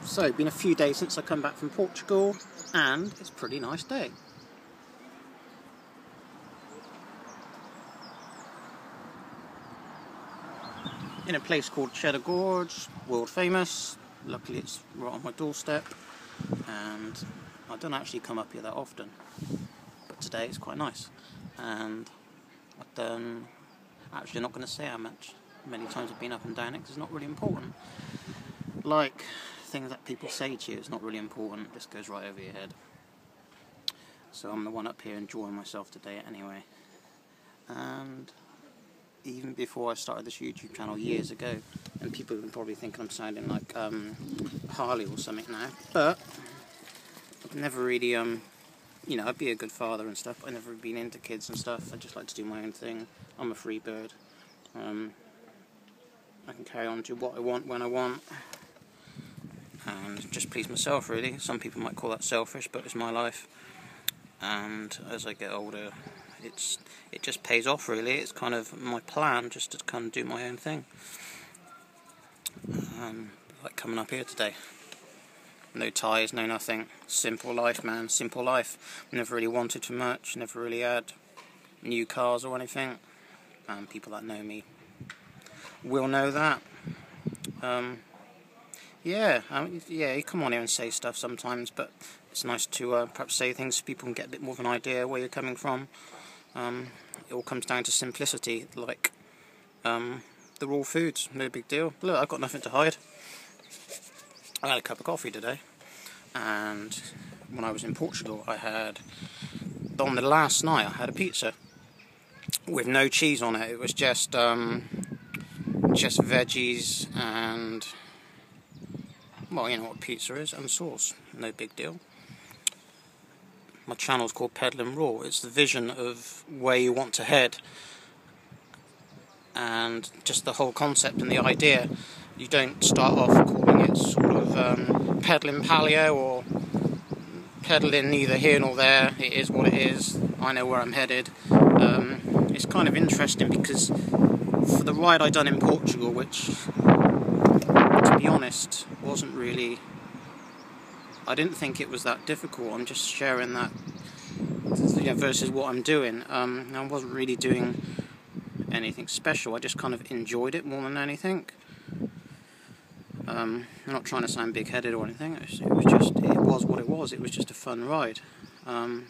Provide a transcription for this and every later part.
So, been a few days since I come back from Portugal, and it's a pretty nice day. In a place called Cheddar Gorge, world famous. Luckily it's right on my doorstep, and I don't actually come up here that often, but today it's quite nice. And I've done, actually I'm not going to say how many times I've been up and down it, because it's not really important. Like things that people say to you, it's not really important, it just goes right over your head. So I'm the one up here enjoying myself today anyway. And even before I started this YouTube channel years ago, and people have been probably thinking I'm sounding like Harley or something now, but I've never really, you know, I'd be a good father and stuff, but I've never been into kids and stuff. I just like to do my own thing. I'm a free bird. I can carry on to what I want when I want, and just please myself really. Some people might call that selfish, but it's my life. And as I get older, it just pays off really. It's kind of my plan, just to kind of do my own thing. Like coming up here today. No ties, no nothing. Simple life, man, simple life. Never really wanted too much, never really had new cars or anything. People that know me will know that. Yeah, you come on here and say stuff sometimes, but it's nice to perhaps say things so people can get a bit more of an idea where you're coming from. It all comes down to simplicity, like the raw foods, no big deal. Look, I've got nothing to hide. I had a cup of coffee today, and when I was in Portugal, on the last night, I had a pizza with no cheese on it. It was just veggies and, well, you know what pizza is, and sauce. No big deal. My channel's called Pedallinraw. It's the vision of where you want to head, and just the whole concept and the idea. You don't start off calling it sort of pedaling paleo or pedaling neither here nor there. It is what it is. I know where I'm headed. It's kind of interesting because for the ride I done in Portugal, which, to be honest, wasn't really, I didn't think it was that difficult. I'm just sharing that, you know, versus what I'm doing. I wasn't really doing anything special. I just kind of enjoyed it more than anything. I'm not trying to sound big-headed or anything. It was what it was. It was just a fun ride. From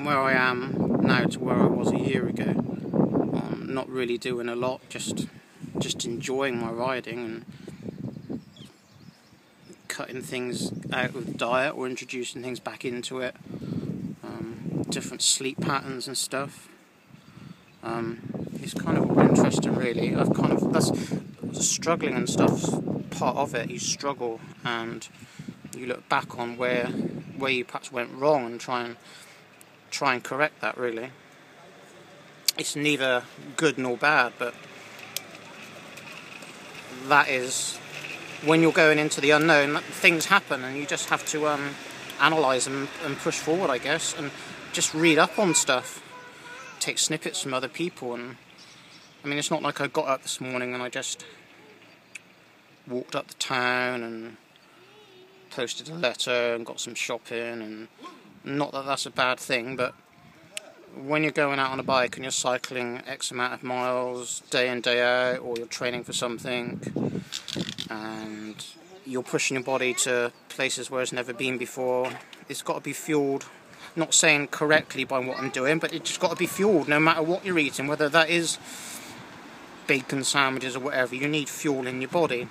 where I am now to where I was a year ago, I'm not really doing a lot. Just enjoying my riding and cutting things out of the diet or introducing things back into it. Different sleep patterns and stuff. It's kind of all interesting really. That's struggling and stuff, part of it. You struggle and you look back on where you perhaps went wrong and try and correct that really. It's neither good nor bad, but that is when you're going into the unknown, things happen and you just have to analyse them and push forward, I guess, and just read up on stuff, take snippets from other people. And I mean, it's not like I got up this morning and I just walked up the town and posted a letter and got some shopping, and not that that's a bad thing, but when you're going out on a bike and you're cycling X amount of miles day in day out, or you're training for something and you're pushing your body to places where it's never been before, it's got to be fueled. Not saying correctly by what I'm doing, but it's just got to be fueled no matter what you're eating, whether that is bacon sandwiches or whatever. You need fuel in your body.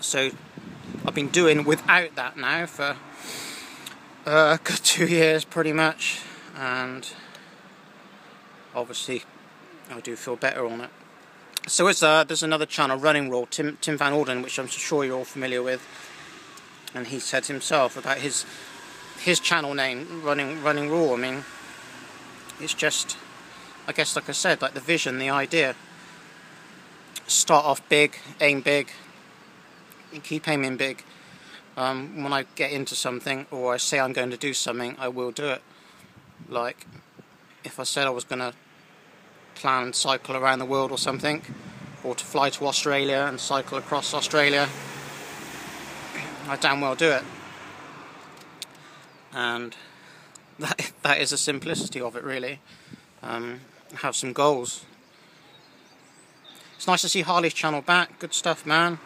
So I've been doing without that now for a good 2 years pretty much, and obviously I do feel better on it. So there's another channel, Running Raw, Tim Van Orden, which I'm sure you're all familiar with, and he said himself about his channel name, Running Raw. I mean, it's just, I guess, like I said, like the vision, the idea. Start off big, aim big, and keep aiming big. When I get into something, or I say I'm going to do something, I will do it. Like, if I said I was going to plan and cycle around the world or something, or to fly to Australia and cycle across Australia, I damn well do it. And that is the simplicity of it, really. Have some goals. It's nice to see Harley's channel back. Good stuff, man.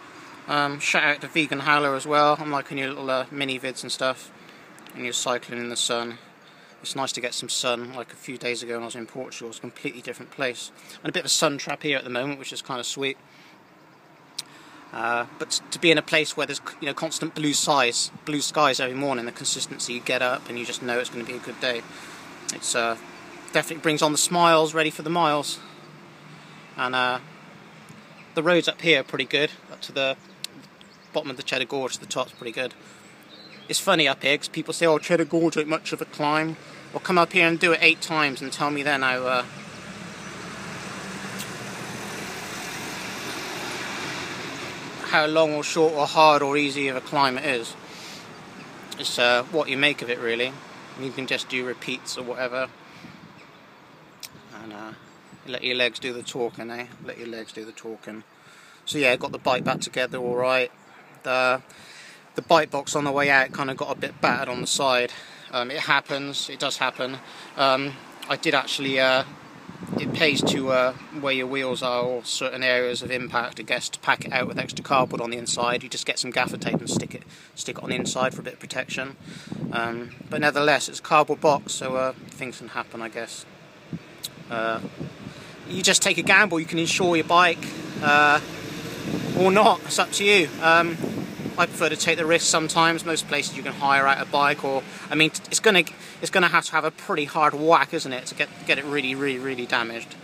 Shout out to Vegan Howler as well. I'm liking your little mini vids and stuff. And you're cycling in the sun. It's nice to get some sun. Like a few days ago when I was in Portugal, it's a completely different place. And a bit of a sun trap here at the moment, which is kind of sweet. But to be in a place where there's, you know, constant blue skies every morning, the consistency, you get up and you just know it's going to be a good day. It's definitely brings on the smiles, ready for the miles. And the roads up here are pretty good. Up to the bottom of the Cheddar Gorge to the top's pretty good. It's funny up here because people say, oh, Cheddar Gorge ain't much of a climb. Well, come up here and do it 8 times and tell me then how long or short or hard or easy of a climb it is. It's what you make of it, really. You can just do repeats or whatever. And let your legs do the talking, eh? Let your legs do the talking. So yeah, got the bike back together all right. The bike box on the way out kind of got a bit battered on the side. It happens, it does happen. I did actually, it pays to where your wheels are or certain areas of impact, I guess, to pack it out with extra cardboard on the inside. You just get some gaffer tape and stick it on the inside for a bit of protection. But nevertheless, it's a cardboard box, so things can happen, I guess. You just take a gamble. You can insure your bike or not. It's up to you. I prefer to take the risk sometimes. Most places you can hire out a bike, or I mean, it's gonna have to have a pretty hard whack, isn't it, to get it really damaged.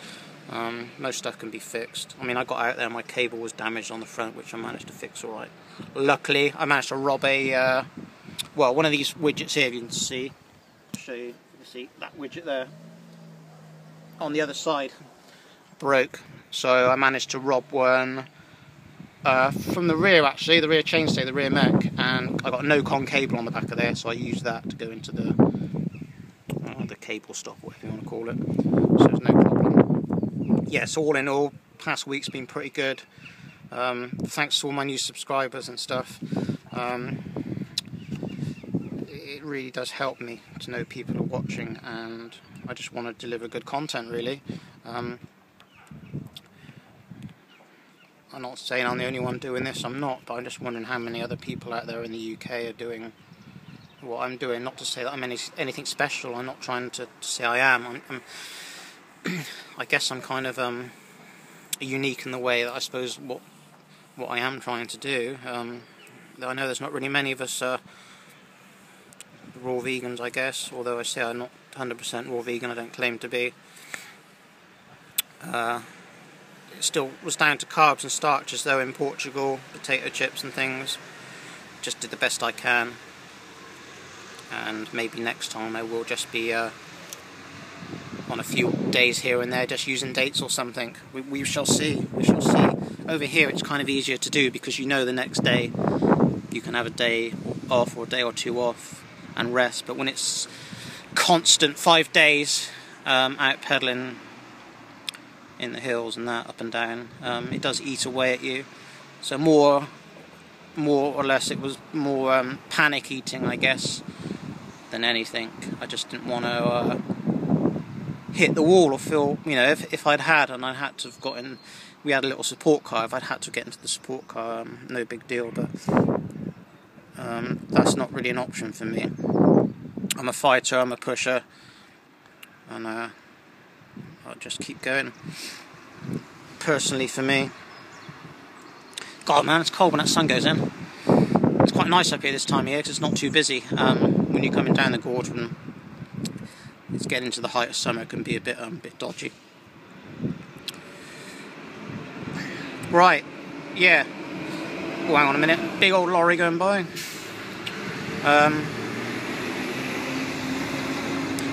Most stuff can be fixed. I mean, I got out there, my cable was damaged on the front, which I managed to fix all right. Luckily, I managed to rob a well, one of these widgets here. If you can see, I'll show you. You can see that widget there on the other side broke, so I managed to rob one. From the rear, actually, the rear chainstay, the rear mech, and I got a no-con cable on the back of there, so I used that to go into the cable stop, whatever you want to call it, so there's no problem. Yes, all in all, past week's been pretty good. Thanks to all my new subscribers and stuff. It really does help me to know people are watching, and I just want to deliver good content, really. I'm not saying I'm the only one doing this, I'm not, but I'm just wondering how many other people out there in the UK are doing what I'm doing. Not to say that I'm anything special, I'm not trying to say I am. I guess I'm kind of unique in the way that I suppose what I am trying to do. I know there's not really many of us raw vegans, I guess, although I say I'm not 100% raw vegan, I don't claim to be. It still was down to carbs and starches though in Portugal, potato chips and things. Just did the best I can, and maybe next time I will just be on a few days here and there, just using dates or something. We shall see, we shall see. Over here it's kind of easier to do because you know the next day you can have a day off or a day or two off and rest, but when it's constant 5 days out pedaling in the hills and that, up and down, it does eat away at you. So more or less it was more panic eating, I guess, than anything. I just didn't want to hit the wall or feel, you know, if I'd had and I had to have gotten, we had a little support car, if I'd had to get into the support car, no big deal, but that's not really an option for me. I'm a fighter, I'm a pusher, and I'll just keep going. Personally, for me, God, man, it's cold when that sun goes in. It's quite nice up here this time of year because it's not too busy. When you're coming down the gorge, when it's getting into the height of summer, it can be a bit dodgy. Right, yeah. Oh, hang on a minute. Big old lorry going by.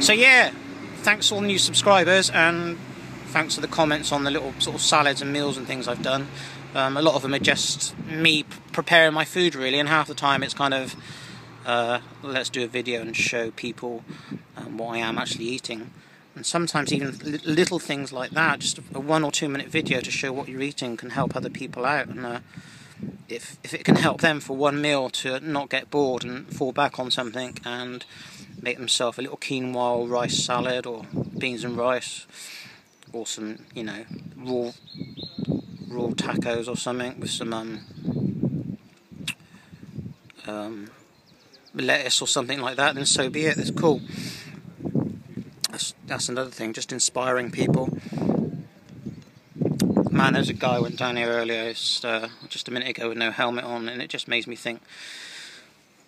So yeah, thanks to all the new subscribers, and thanks for the comments on the little sort of salads and meals and things I've done. A lot of them are just me preparing my food, really, and half the time it's kind of let's do a video and show people what I am actually eating. And sometimes even little things like that, just a 1 or 2 minute video to show what you're eating, can help other people out. And if it can help them for one meal to not get bored and fall back on something and make themselves a little quinoa or rice salad or beans and rice, or some, you know, raw tacos or something with some lettuce or something like that, then so be it. That's cool. That's another thing, just inspiring people. Man, there's a guy went down here earlier, just a minute ago, with no helmet on, and it just makes me think,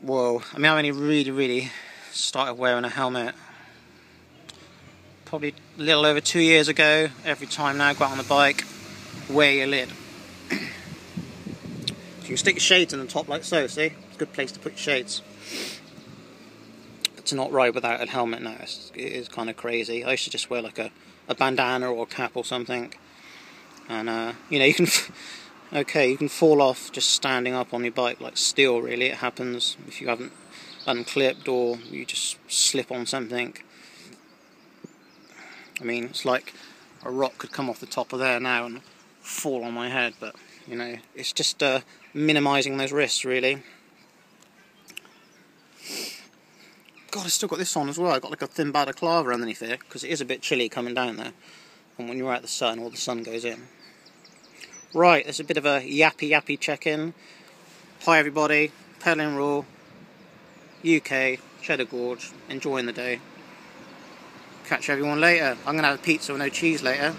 whoa. I mean, I only really started wearing a helmet probably a little over 2 years ago. Every time now I go out on the bike, wear your lid. So you can stick your shades in the top like so, see? It's a good place to put your shades. But to not ride without a helmet now, it is kind of crazy. I used to just wear like a bandana or a cap or something. And, you know, you can fall off just standing up on your bike like steel, really. It happens if you haven't unclipped or you just slip on something. I mean, it's like a rock could come off the top of there now and fall on my head, but, you know, it's just minimising those risks, really. God, I've still got this on as well. I've got like a thin balaclava underneath here, because it is a bit chilly coming down there. And when you're out the sun, all the sun goes in. Right, there's a bit of a yappy check-in. Hi everybody, pedallinraw, UK, Cheddar Gorge, enjoying the day. Catch everyone later. I'm going to have a pizza with no cheese later.